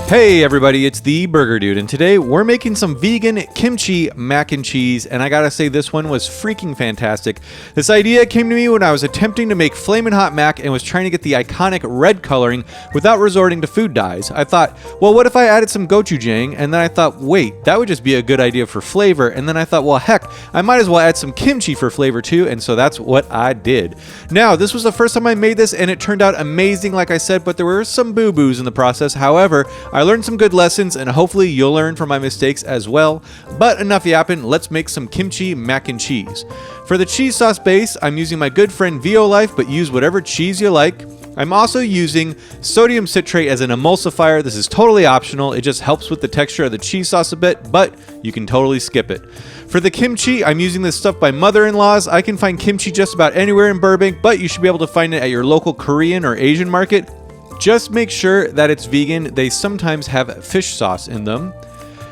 Hey everybody, it's the Burger Dude, and today we're making some vegan kimchi mac and cheese, and I gotta say this one was freaking fantastic. This idea came to me when I was attempting to make flamin' hot mac and was trying to get the iconic red coloring without resorting to food dyes. I thought, well, what if I added some gochujang? And then I thought, wait, that would just be a good idea for flavor. And then I thought, well, heck, I might as well add some kimchi for flavor too, and so that's what I did. Now, this was the first time I made this, and it turned out amazing, like I said, but there were some boo-boos in the process. However, I learned some good lessons, and hopefully you'll learn from my mistakes as well. But enough yapping, let's make some kimchi mac and cheese. For the cheese sauce base, I'm using my good friend Violife, but use whatever cheese you like. I'm also using sodium citrate as an emulsifier. This is totally optional. It just helps with the texture of the cheese sauce a bit, but you can totally skip it. For the kimchi, I'm using this stuff by mother-in-laws. I can find kimchi just about anywhere in Burbank, but you should be able to find it at your local Korean or Asian market. Just make sure that it's vegan. They sometimes have fish sauce in them.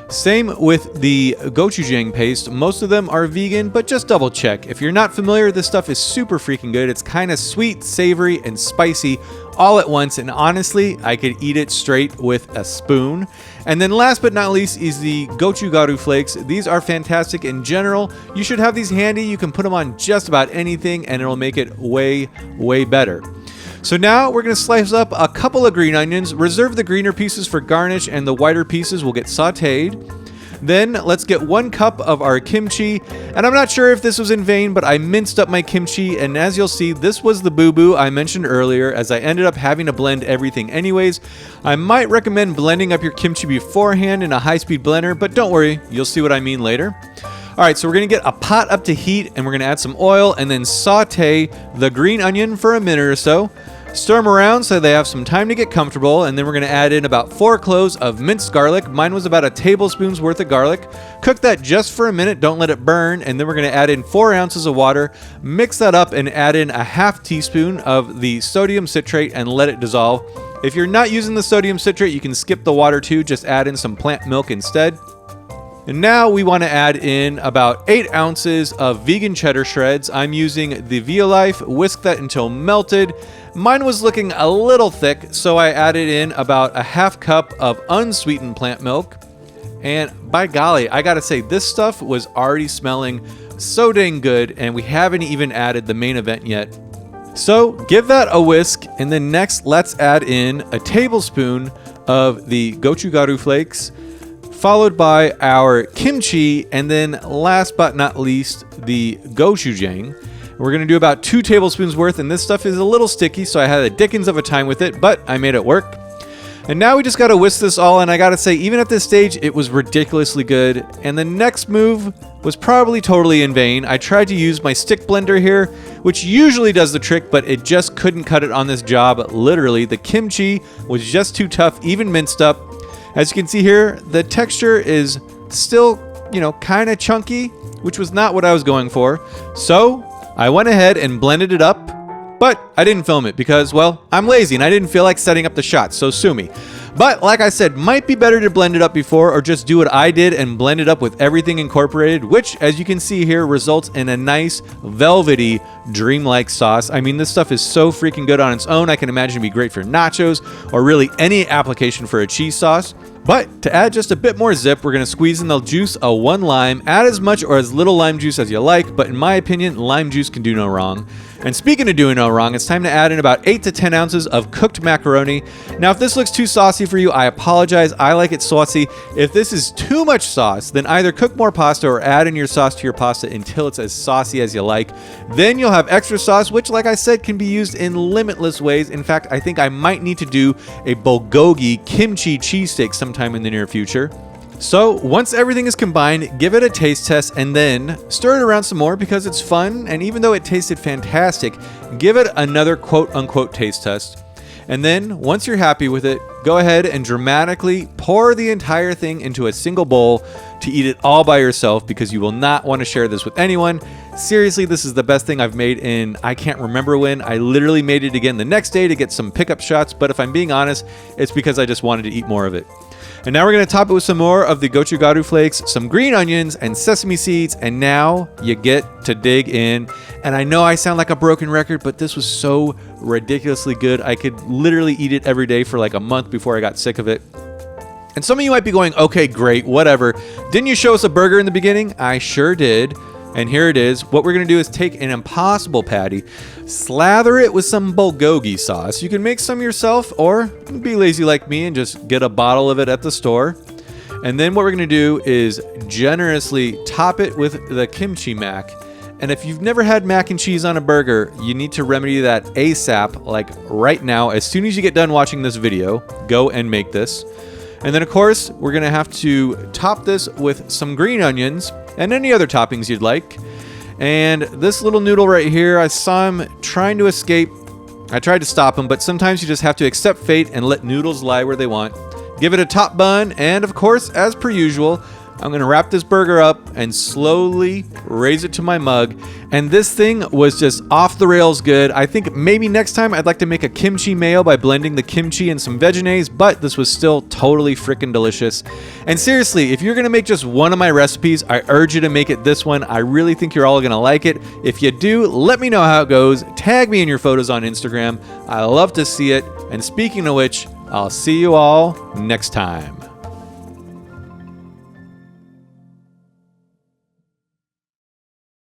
Same with the gochujang paste. Most of them are vegan, but just double check. If you're not familiar, this stuff is super freaking good. It's kind of sweet, savory, and spicy all at once, and honestly, I could eat it straight with a spoon. And then last but not least is the gochugaru flakes. These are fantastic in general. You should have these handy. You can put them on just about anything, and it'll make it way, way better. So now we're going to slice up a couple of green onions, reserve the greener pieces for garnish, and the whiter pieces will get sauteed. Then let's get 1 cup of our kimchi, and I'm not sure if this was in vain, but I minced up my kimchi, and as you'll see, this was the boo-boo I mentioned earlier, as I ended up having to blend everything anyways. I might recommend blending up your kimchi beforehand in a high-speed blender, but don't worry, you'll see what I mean later. Alright, so we're going to get a pot up to heat, and we're going to add some oil, and then saute the green onion for a minute or so. Stir them around so they have some time to get comfortable, and then we're going to add in about 4 cloves of minced garlic. Mine was about a tablespoon's worth of garlic. Cook that just for a minute, don't let it burn, and then we're going to add in 4 ounces of water. Mix that up and add in a half teaspoon of the sodium citrate and let it dissolve. If you're not using the sodium citrate, you can skip the water too, just add in some plant milk instead. And now we want to add in about 8 ounces of vegan cheddar shreds. I'm using the Violife. Whisk that until melted. Mine was looking a little thick, so I added in about a half cup of unsweetened plant milk. And by golly, I gotta say, this stuff was already smelling so dang good, and we haven't even added the main event yet. So give that a whisk, and then next let's add in a tablespoon of the gochugaru flakes, followed by our kimchi, and then last but not least, the gochujang. We're going to do about 2 tablespoons worth, and this stuff is a little sticky, so I had a dickens of a time with it, but I made it work. And now we just got to whisk this all, and I got to say, even at this stage, it was ridiculously good. And the next move was probably totally in vain. I tried to use my stick blender here, which usually does the trick, but it just couldn't cut it on this job. Literally, the kimchi was just too tough, even minced up. As you can see here, the texture is still, kind of chunky, which was not what I was going for. So I went ahead and blended it up, but I didn't film it because, well, I'm lazy and I didn't feel like setting up the shots, so sue me. But like I said, might be better to blend it up before or just do what I did and blend it up with everything incorporated, which, as you can see here, results in a nice, velvety, dreamlike sauce. I mean, this stuff is so freaking good on its own. I can imagine it'd be great for nachos or really any application for a cheese sauce. But to add just a bit more zip, we're going to squeeze in the juice of 1 lime. Add as much or as little lime juice as you like, but in my opinion, lime juice can do no wrong. And speaking of doing no wrong, it's time to add in about 8 to 10 ounces of cooked macaroni. Now, if this looks too saucy for you, I apologize. I like it saucy. If this is too much sauce, then either cook more pasta or add in your sauce to your pasta until it's as saucy as you like. Then you'll have extra sauce, which, like I said, can be used in limitless ways. In fact, I think I might need to do a bulgogi kimchi cheesesteak sometime in the near future. So once everything is combined, give it a taste test and then stir it around some more because it's fun, and even though it tasted fantastic, give it another quote-unquote taste test. And then once you're happy with it, go ahead and dramatically pour the entire thing into a single bowl to eat it all by yourself because you will not want to share this with anyone. Seriously, this is the best thing I've made in I can't remember when. I literally made it again the next day to get some pickup shots, but if I'm being honest, it's because I just wanted to eat more of it. And now we're going to top it with some more of the gochugaru flakes, some green onions, and sesame seeds. And now you get to dig in. And I know I sound like a broken record, but this was so ridiculously good. I could literally eat it every day for like a month before I got sick of it. And some of you might be going, okay, great, whatever. Didn't you show us a burger in the beginning? I sure did. And here it is. What we're going to do is take an Impossible patty, slather it with some bulgogi sauce. You can make some yourself or be lazy like me and just get a bottle of it at the store. And then what we're going to do is generously top it with the kimchi mac. And if you've never had mac and cheese on a burger, you need to remedy that ASAP, like right now. As soon as you get done watching this video, go and make this. And then, of course, we're going to have to top this with some green onions and any other toppings you'd like. And this little noodle right here, I saw him trying to escape. I tried to stop him, but sometimes you just have to accept fate and let noodles lie where they want. Give it a top bun, and of course, as per usual, I'm going to wrap this burger up and slowly raise it to my mug. And this thing was just off the rails good. I think maybe next time I'd like to make a kimchi mayo by blending the kimchi and some veggies, but this was still totally freaking delicious. And seriously, if you're going to make just one of my recipes, I urge you to make it this one. I really think you're all going to like it. If you do, let me know how it goes. Tag me in your photos on Instagram. I love to see it. And speaking of which, I'll see you all next time.